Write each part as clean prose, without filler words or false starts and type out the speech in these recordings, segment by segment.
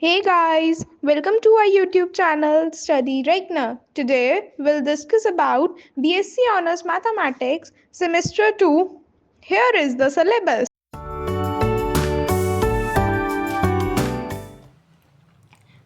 Hey guys, welcome to our YouTube channel Study Regna. Today we'll discuss about BSc Honors Mathematics Semester 2. Here is the syllabus.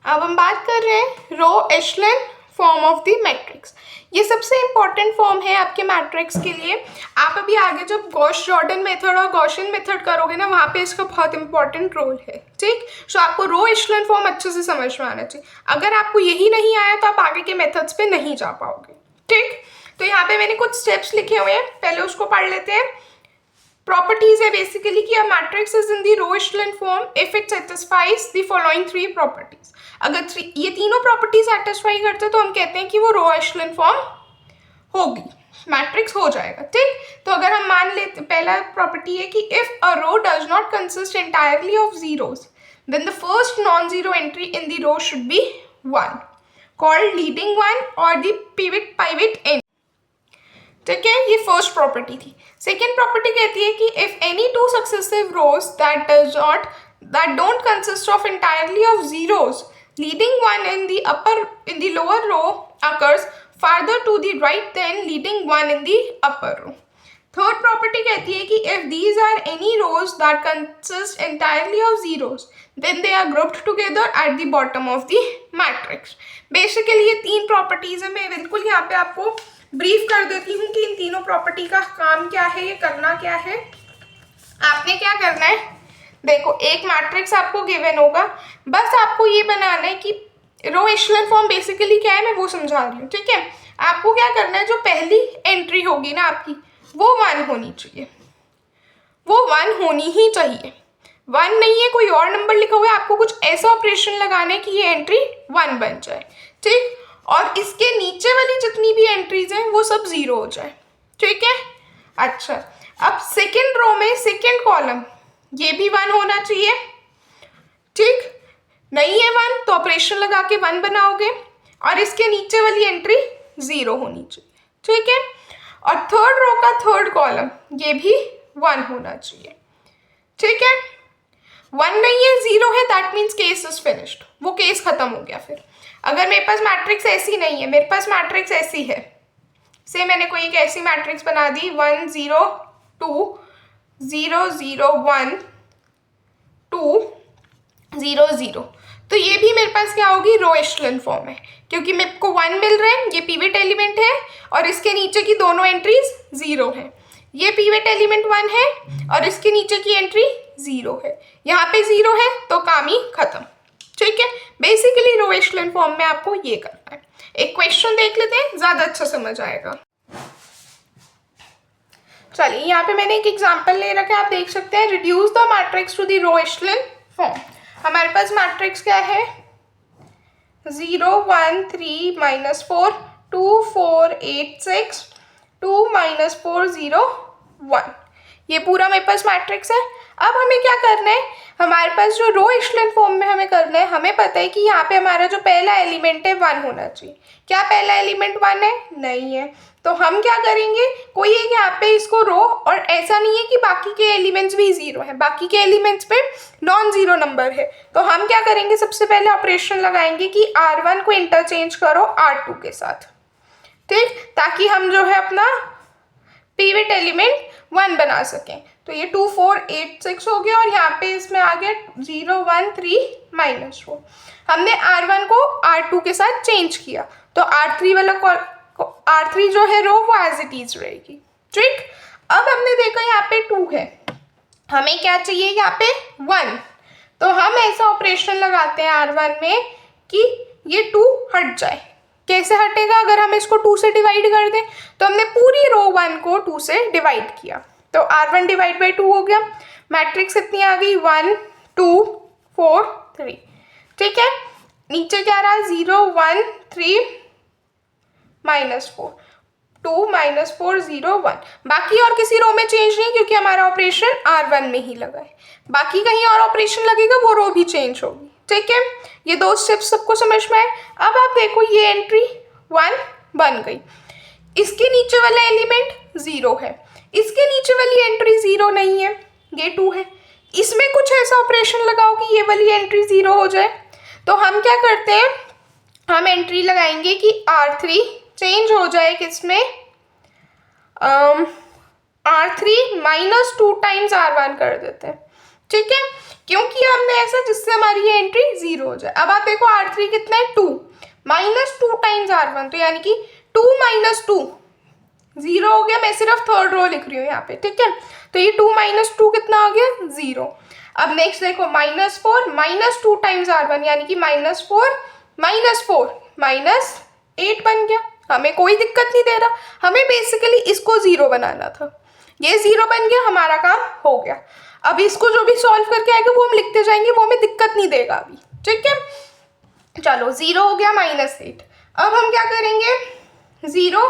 अब हम बात कर रहे हैं रो echelon form of the matrix. ये सबसे important form है आपके मैट्रिक्स के लिए। आप अभी आगे जब गॉस जॉर्डन मेथड और गॉसियन मेथड करोगे ना, वहाँ पे इसका बहुत इंपॉर्टेंट रोल है। ठीक, सो आपको रो एशलन फॉर्म अच्छे से समझ में आना चाहिए। अगर आपको यही नहीं आया तो आप आगे के मेथड्स पे नहीं जा पाओगे। ठीक, तो यहाँ पे मैंने कुछ स्टेप्स लिखे हुए हैं, पहले उसको पढ़ लेते हैं। प्रॉपर्टीज है बेसिकली कि a matrix is in the row echelon form if it satisfies the following three properties. अगर ये तीनों प्रॉपर्टी सेटिस्फाई करते तो हम कहते हैं कि वो रो एशलन फॉर्म होगी, मैट्रिक्स हो जाएगा। ठीक, तो अगर हम मान लेते, पहला प्रॉपर्टी है कि if a row does not consist entirely of zeros then the first non zero entry in the row should be 1 called leading one और द पिवट एंड। ठीक है, ये फर्स्ट प्रॉपर्टी थी। सेकेंड प्रॉपर्टी कहती है कि if any two successive rows that don't consist of entirely of zeros leading one in the lower row occurs farther to the right than leading one in the upper row. Third property कहती है कि if these are any rows that consist entirely of zeros then they are grouped together at the bottom of the matrix. Basically ये तीन properties है। मैं बिल्कुल यहाँ पे आपको ब्रीफ कर देती हूँ कि इन तीनों प्रॉपर्टी का काम क्या है, ये करना क्या है। आपने क्या करना है, देखो एक मैट्रिक्स आपको गिवन होगा, बस आपको ये बनाना है कि रो एशलन फॉर्म बेसिकली क्या है, मैं वो समझा रही हूँ। ठीक है, आपको क्या करना है, जो पहली एंट्री होगी ना आपकी वो 1 होनी चाहिए, वो 1 होनी ही चाहिए। 1 नहीं है, कोई और नंबर लिखा हुआ है, आपको कुछ ऐसा ऑपरेशन लगाना है कि ये एंट्री 1 बन जाए। ठीक, और इसके नीचे वाली जितनी भी एंट्रीज हैं वो सब 0 हो जाए। ठीक है, अच्छा अब सेकेंड रो में सेकेंड कॉलम ये भी 1 होना चाहिए। ठीक, नहीं है 1 तो ऑपरेशन लगा के 1 बनाओगे और इसके नीचे वाली एंट्री 0 होनी चाहिए। ठीक है, और थर्ड रो का थर्ड कॉलम ये भी 1 होना चाहिए। ठीक है, 1 नहीं है 0 है, that means case is finished, वो केस खत्म हो गया। फिर अगर मेरे पास मैट्रिक्स ऐसी नहीं है, मेरे पास मैट्रिक्स ऐसी है, से मैंने कोई एक ऐसी मैट्रिक्स बना दी 1 0 2 0 0 1 2 0 0, तो ये भी मेरे पास क्या होगी, रो एशलन फॉर्म है, क्योंकि मेरे को 1 मिल रहा है, ये पिवट एलिमेंट है और इसके नीचे की दोनों एंट्रीज 0 है। ये पिवट एलिमेंट 1 है और इसके नीचे की एंट्री 0 है, यहाँ पे 0 है तो काम ही खत्म। ठीक है, बेसिकली रो एशलन फॉर्म में आपको ये करना है। एक क्वेश्चन देख लेते हैं, ज्यादा अच्छा समझ आएगा। चलिए यहाँ पे मैंने एक एग्जाम्पल ले रखा है, आप देख सकते हैं। Reduce the matrix to the row echelon form. हमारे पास मैट्रिक्स क्या है, 0 1 3 -4 2 4 8 6 2 -4 0 1, ये पूरा मेरे पास मैट्रिक्स है। अब हमें क्या करना है, हमारे पास जो रो एशलन फॉर्म में हमें करना है, हमें पता है कि यहाँ पे हमारा जो पहला एलिमेंट है 1 होना चाहिए। क्या पहला एलिमेंट 1 है? नहीं है, तो हम क्या करेंगे, कोई एक यहाँ पे इसको रो, और ऐसा नहीं है कि बाकी के एलिमेंट्स भी 0 है, बाकी के एलिमेंट्स पे नॉन जीरो नंबर है, तो हम क्या करेंगे, सबसे पहले ऑपरेशन लगाएंगे कि R1 को इंटरचेंज करो R2 के साथ। ठीक, ताकि हम जो है अपना पिवट एलिमेंट 1 बना सकें। तो ये 2 4 8 6 हो गया और यहाँ पे इसमें आ गया 0 1 3 -4। हमने R1 को R2 के साथ चेंज किया, तो R3 वाला R3 जो है रो वो एज इट इज रहेगी। ठीक, अब हमने देखा यहाँ पे 2 है, हमें क्या चाहिए यहाँ पे 1, तो हम ऐसा ऑपरेशन लगाते हैं R1 में कि ये 2 हट जाए। कैसे हटेगा, अगर हम इसको 2 से डिवाइड कर दें, तो हमने पूरी रो 1 को 2 से डिवाइड किया, तो R1 डिवाइड बाई 2 हो गया। मैट्रिक्स कितनी आ गई, 1 2 4 3। ठीक है, नीचे क्या रहा, 0 1 3 -4 2 -4 0 1। बाकी और किसी रो में चेंज नहीं, क्योंकि हमारा ऑपरेशन R1 में ही लगा है। बाकी कहीं और ऑपरेशन लगेगा वो रो भी चेंज होगी। ठीक है, ये 2 स्टेप्स सबको समझ में आए। अब आप देखो ये एंट्री 1 बन गई, इसके नीचे वाला एलिमेंट 0 है, इसके नीचे वाली एंट्री 0 नहीं है, ये 2 है, इसमें कुछ ऐसा ऑपरेशन लगाओ कि ये वाली एंट्री 0 हो जाए। तो हम क्या करते हैं, हम एंट्री लगाएंगे कि R3 चेंज हो जाए किसमें, R3 -2 टाइम्स R1 कर देते हैं, ठीक है, क्योंकि हमने ऐसा जिससे हमारी ये एंट्री 0 हो जाए। अब आप देखो R3 कितना है 2, -2 टाइम्स R1, तो यानी कि 2 - 2 0 हो गया। मैं सिर्फ थर्ड रो लिख रही हूँ यहाँ पे, ठीक है, तो ये 2 - 2 कितना हो गया 0। अब नेक्स्ट देखो -4 -2 टाइम्स R1 यानी कि -4 -8 बन गया। हमें कोई दिक्कत नहीं दे रहा, हमें बेसिकली इसको 0 बनाना था, ये 0 बन गया, हमारा काम हो गया। अब इसको जो भी सॉल्व करके आएगा वो हम लिखते जाएंगे, वो हमें दिक्कत नहीं देगा अभी, ठीक है। चलो 0 हो गया -8। अब हम क्या करेंगे, 0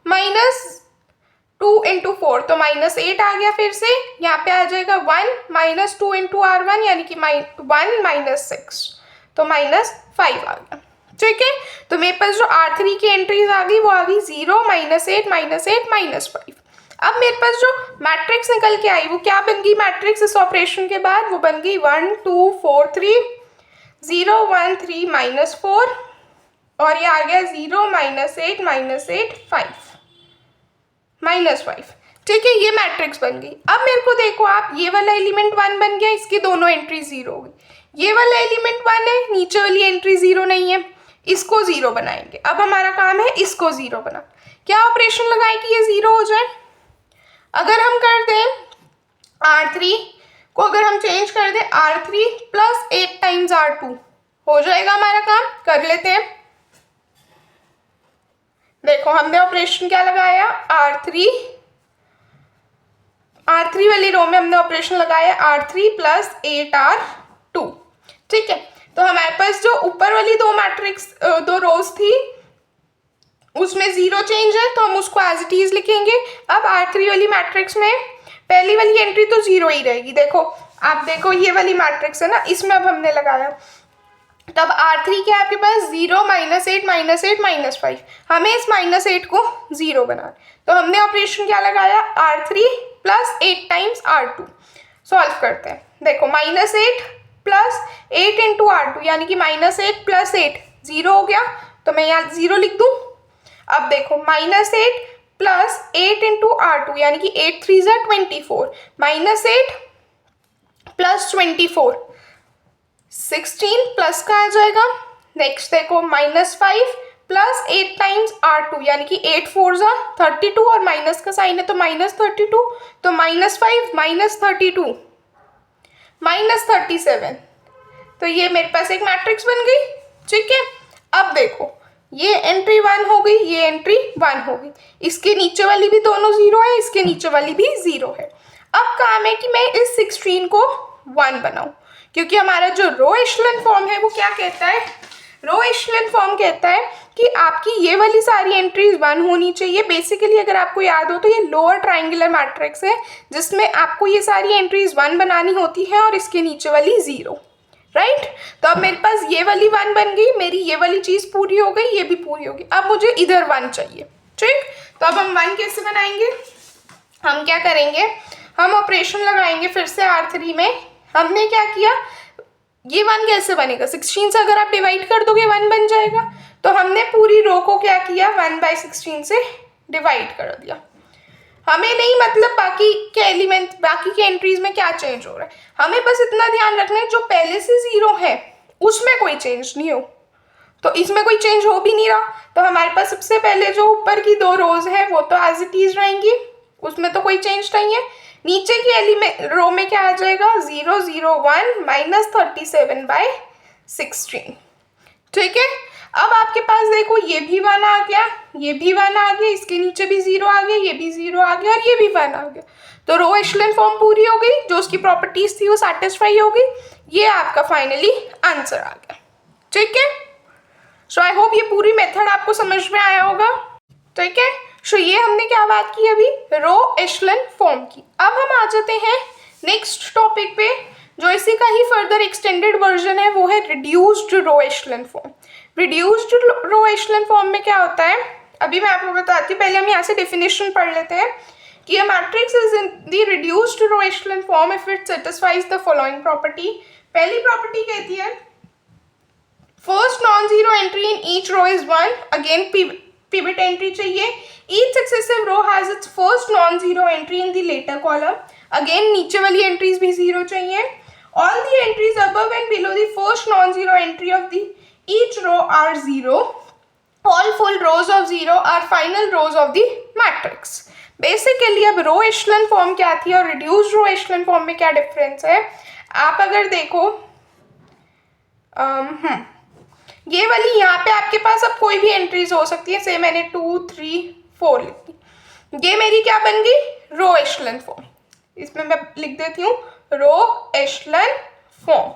-2 × 4 तो -8 आ गया, फिर से यहाँ पे आ जाएगा 1 -2 × R1 यानी कि 1 - 6 तो -5 आ गया, ठीक है। तो मेरे पास जो R3 की एंट्रीज आ गई वो आ गई 0 -8 -8 -5। अब मेरे पास जो मैट्रिक्स निकल के आई वो क्या बन गई, मैट्रिक्स इस ऑपरेशन के बाद वो बन गई 1 2 4 3 0 1 3 -4 और ये आ गया 0 -8 -8 5 ठीक है, ये मैट्रिक्स बन गई। अब मेरे को देखो आप, ये वाला एलिमेंट 1 बन गया, इसकी दोनों एंट्री 0 हो गई। ये वाला एलिमेंट 1 है, नीचे वाली एंट्री 0 नहीं है, इसको 0 बनाएंगे। अब हमारा काम है इसको 0 बना, क्या ऑपरेशन लगाएं कि ये 0 हो जाए। अगर हम कर दें R3 को, अगर हम चेंज कर दें R3 + 8 टाइम्स R2 हो जाएगा हमारा काम। कर लेते हैं, देखो हमने ऑपरेशन क्या लगाया, R3 वाली रो में हमने ऑपरेशन लगाया R3 + 8R2, ठीक है। तो हमारे पास जो ऊपर वाली दो रोज थी उसमें 0 चेंज है, तो हम उसको एज इट इज लिखेंगे। अब R3 वाली मैट्रिक्स में पहली वाली एंट्री तो 0 ही रहेगी। देखो आप देखो, ये वाली मैट्रिक्स है ना, इसमें अब हमने लगाया, तब R3 क्या है आपके पास 0 -8 -8 -5, हमें इस -8 को 0 बनाना, तो हमने ऑपरेशन क्या लगाया R3 + 8 टाइम्स R2। सॉल्व करते हैं, देखो -8 + 8 × R2 यानी कि -8 + 8 0 हो गया, तो मैं यहाँ 0 लिख दूँ। अब देखो -8 + 8 × R2 यानी कि 8 3 = 24, -8 + 24 16 प्लस का आ जाएगा। नेक्स्ट देखो -5 + 8 टाइम्स R2 यानी कि 8 4 = 32 और माइनस का साइन है तो -32, तो -5 -32 -37, तो ये मेरे पास एक मैट्रिक्स बन गई, ठीक है। अब देखो ये एंट्री 1 हो गई, ये एंट्री 1 हो गई, इसके नीचे वाली भी दोनों 0 है, इसके नीचे वाली भी 0 है। अब काम है कि मैं इस 16 को 1 बनाऊं, क्योंकि हमारा जो रो एशेलन फॉर्म है वो क्या कहता है, रो एशेलन फॉर्म कहता है कि आपकी ये वाली सारी एंट्रीज 1 होनी चाहिए। बेसिकली अगर आपको याद हो तो ये लोअर ट्राइंगुलर मैट्रिक्स है जिसमें आपको ये सारी एंट्रीज 1 बनानी होती है और इसके नीचे वाली 0, राइट। तो अब मेरे पास ये वाली 1 बन गई, मेरी ये वाली चीज़ पूरी हो गई, ये भी पूरी होगी। अब मुझे इधर 1 चाहिए, ठीक। तो अब हम 1 कैसे बनाएंगे, हम क्या करेंगे, हम ऑपरेशन लगाएंगे फिर से R3 में। हमने क्या किया, ये 1 कैसे बनेगा, 16 से अगर आप डिवाइड कर दोगे 1 बन जाएगा, तो हमने पूरी रो को क्या किया 1/16 से डिवाइड कर दिया। हमें नहीं मतलब बाकी के एलिमेंट, बाकी के एंट्रीज में क्या चेंज हो रहा है, हमें बस इतना ध्यान रखना है जो पहले से 0 है उसमें कोई चेंज नहीं हो, तो इसमें कोई चेंज हो भी नहीं रहा, तो हमारे पास सबसे पहले जो ऊपर की 2 रोज है वो तो एज इट इज रहेंगी, उसमें तो कोई चेंज नहीं है। नीचे की एलिमेंट रो में क्या आ जाएगा 0 0 1 -37/16, ठीक है। अब आपके पास देखो ये भी 1 आ गया, ये भी 1 आ गया, इसके नीचे भी 0 आ गया, ये भी 0 आ गया और ये भी 1 आ गया, तो रो एशेलन फॉर्म पूरी हो गई, जो उसकी प्रॉपर्टीज थी वो सैटिस्फाई हो गई। ये आपका फाइनली आंसर आ गया, ठीक है। सो आई होप ये पूरी मेथड आपको समझ में आया होगा, ठीक है। सो ये हमने क्या बात की अभी, रो एशेलन फॉर्म की। अब हम आ जाते हैं नेक्स्ट टॉपिक पे, जो इसी का ही फर्दर एक्सटेंडेड वर्जन है, वो है reduced row echelon form. Reduced row echelon form में क्या होता है, अभी मैं आपको बताती हूँ, पहले हम यहाँ से डेफिनेशन पढ़ लेते हैं कि a matrix is in the reduced row echelon form if it satisfies the following property। पहली प्रॉपर्टी कहती है first non zero entry in each row is 1, again pivot entry चाहिए. Each successive row has its first non zero entry in the latter column, again नीचे वाली entries भी zero चाहिए. All the entries above and below the first non zero entry of the each row are zero. All full rows of zero are final rows of the matrix. Basically अब रो echelon form क्या थी और reduced row echelon form में क्या difference है. आप अगर देखो ये वाली यहाँ पे आपके पास अब कोई भी एंट्रीज हो सकती है. से मैंने 2 3 4 लिखी, ये मेरी क्या बन गई, रो एशेलन फॉर्म. इसमें मैं लिख देती हूँ रो एशेलन फॉर्म.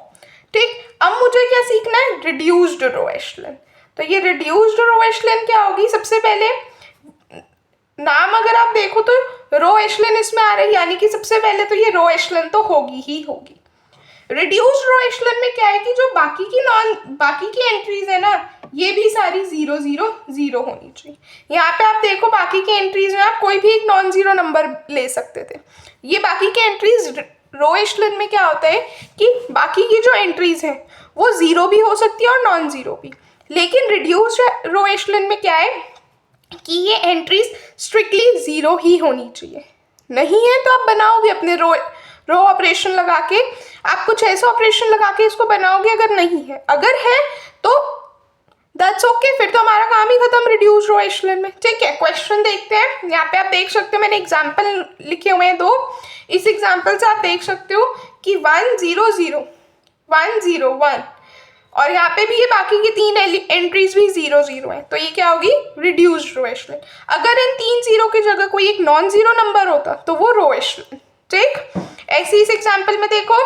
ठीक, अब मुझे क्या सीखना है, रिड्यूस्ड रो एशेलन. तो ये रिड्यूस्ड रो एशेलन क्या होगी, सबसे पहले नाम अगर आप देखो तो रो एशेलन इसमें आ रहा है, यानी कि सबसे पहले तो ये रो एशेलन तो होगी ही होगी. रिड्यूस्ड रो एशेलन में क्या है कि जो बाकी की एंट्रीज है ना, ये भी सारी 0 0 0 होनी चाहिए. यहाँ पे आप देखो बाकी की एंट्रीज में आप कोई भी एक नॉन जीरो नंबर ले सकते थे. ये बाकी की एंट्रीज रो एशेलन में क्या होता है कि बाकी की जो एंट्रीज हैं वो जीरो भी हो सकती है और नॉन जीरो भी. लेकिन रिड्यूस्ड रो एशेलन में क्या है कि ये एंट्रीज स्ट्रिक्टली जीरो ही होनी चाहिए. नहीं है तो आप बनाओगे अपने रो ऑपरेशन लगा के, आप कुछ ऐसा ऑपरेशन लगा के इसको बनाओगे. अगर नहीं है, अगर है तो दैट्स ओके, फिर तो हमारा काम ही खत्म रिड्यूस्ड रो एशेलन में. ठीक है, क्वेश्चन देखते हैं. यहाँ पे आप देख सकते हो मैंने एग्जाम्पल लिखे हुए हैं 2. इस एग्जाम्पल से आप देख सकते हो कि 1 0 0 1 0 1 और यहाँ पे भी ये बाकी की 3 एंट्रीज भी 0 0 है. तो ये क्या होगी, रिड्यूस्ड रो एशेलन. अगर इन 3 जीरो की जगह कोई एक नॉन जीरो नंबर होता तो वो रो एशेलन. ठीक, ऐसे इस एग्जाम्पल में देखो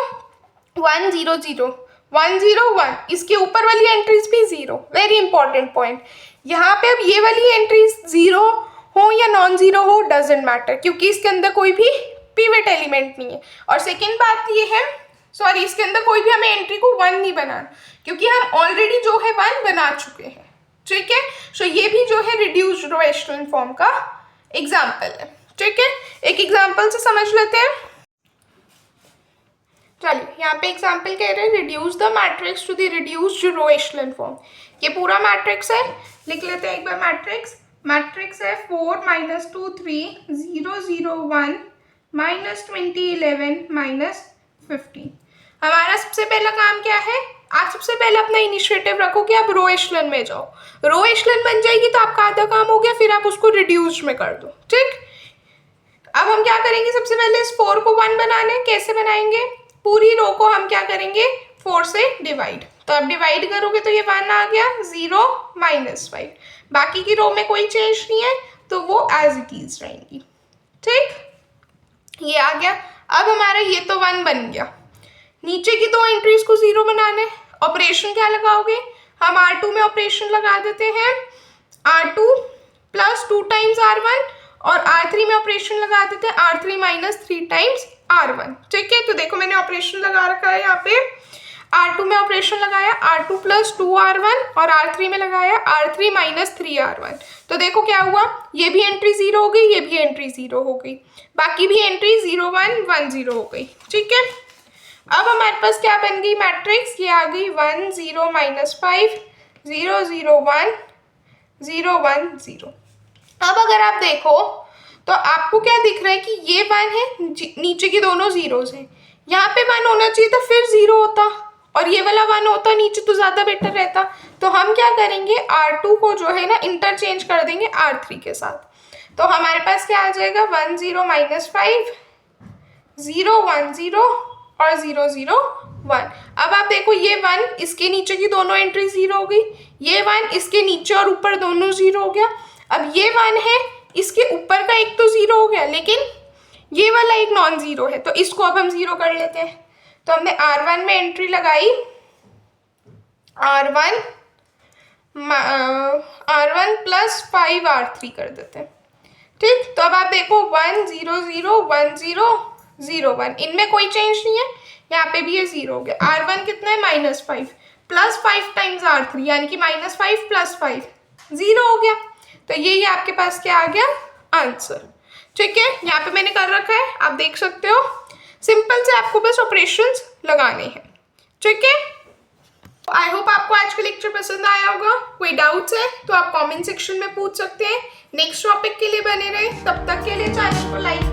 1 0 0 1 0 1, इसके ऊपर वाली एंट्रीज भी 0. Very important point. यहाँ पे अब ये वाली एंट्रीज 0 हो या नॉन जीरो हो डजेंट मैटर, क्योंकि इसके अंदर कोई भी पिवट एलिमेंट नहीं है. और सेकेंड बात ये है, सॉरी, इसके अंदर कोई भी हमें एंट्री को 1 नहीं बनाना, क्योंकि हम ऑलरेडी जो है 1 बना चुके हैं. ठीक है, सो ये भी जो है रिड्यूस्ड रो एशेलन फॉर्म का एग्जाम्पल है. ठीक है, एक एग्जाम्पल से समझ लेते हैं. चलिए, यहाँ पे एग्जाम्पल कह रहे हैं reduce the matrix to the reduced row echelon form. ये पूरा मैट्रिक्स है, लिख लेते हैं एक बार. मैट्रिक्स है 4 -2 3 0 0 1 -20 11 -15. हमारा सबसे पहला काम क्या है, आप सबसे पहले अपना इनिशिएटिव रखो कि आप रो एशेलन में जाओ. रो एशेलन बन जाएगी तो आपका आधा काम हो गया, फिर आप उसको रिड्यूस्ड में कर दो. ठीक, अब हम क्या करेंगे, सबसे पहले इस 4 को 1 बनाने. कैसे बनाएंगे, पूरी रो को हम क्या करेंगे 4 से डिवाइड. तो अब डिवाइड करोगे तो ये 1 आ गया, 0 -5. बाकी की रो में कोई चेंज नहीं है तो वो एज इट इज रहेंगी. ठीक, ये आ गया. अब हमारा ये तो 1 बन गया. नीचे की 2 एंट्रीज को 0 बनाने. ऑपरेशन क्या लगाओगे, हम R2 में ऑपरेशन लगा देते हैं. R2 + 2 टाइम्स R1 और R3 में ऑपरेशन लगा देते हैं R3 - 3 टाइम्स R1. ठीक है, तो देखो मैंने ऑपरेशन लगा रखा है यहाँ पे. R2 में ऑपरेशन लगाया R2 + 2 R1 और R3 में लगाया R3 - 3 R1. तो देखो क्या हुआ, ये भी एंट्री 0 हो गई, ये भी एंट्री 0 हो गई, बाकी भी एंट्री 0 1 1 0 हो गई. ठीक है, अब हमारे पास क्या बन गई मैट्रिक्स, ये आ गई 1 0 -5 0 0 1 0 1 0. अब अगर आप देखो तो आपको क्या दिख रहा है कि ये 1 है, नीचे की दोनों जीरोज हैं. यहाँ पे 1 होना चाहिए था, फिर 0 होता, और ये वाला 1 होता नीचे तो ज़्यादा बेटर रहता. तो हम क्या करेंगे, R2 को जो है ना इंटरचेंज कर देंगे R3 के साथ. तो हमारे पास क्या आ जाएगा, 1 0 -5 0 1 0 और 0 0 1. अब आप देखो ये 1 इसके नीचे की दोनों एंट्री 0 हो गई, ये 1 इसके नीचे और ऊपर दोनों 0 हो गया. अब ये 1 है, इसके ऊपर का एक तो 0 हो गया, लेकिन ये वाला एक नॉन जीरो है, तो इसको अब हम 0 कर लेते हैं. तो हमने R1 में एंट्री लगाई, R1 + 5 R3 कर देते हैं. ठीक, तो अब आप देखो 1 0 0 1 0 0 1, इनमें कोई चेंज नहीं है. यहाँ पे भी ये 0 हो गया. R1 कितना है, -5 + 5 टाइम्स R3, यानी कि -5 + 5 0 हो गया. तो ये आपके पास क्या आ गया, आंसर. ठीक है, यहाँ पे मैंने कर रखा है, आप देख सकते हो. सिंपल से आपको बस ऑपरेशंस लगाने हैं. ठीक है, आई होप आपको आज का लेक्चर पसंद आया होगा। कोई डाउट्स है तो आप कमेंट सेक्शन में पूछ सकते हैं। नेक्स्ट टॉपिक के लिए बने रहे, तब तक के लिए चैनल को लाइक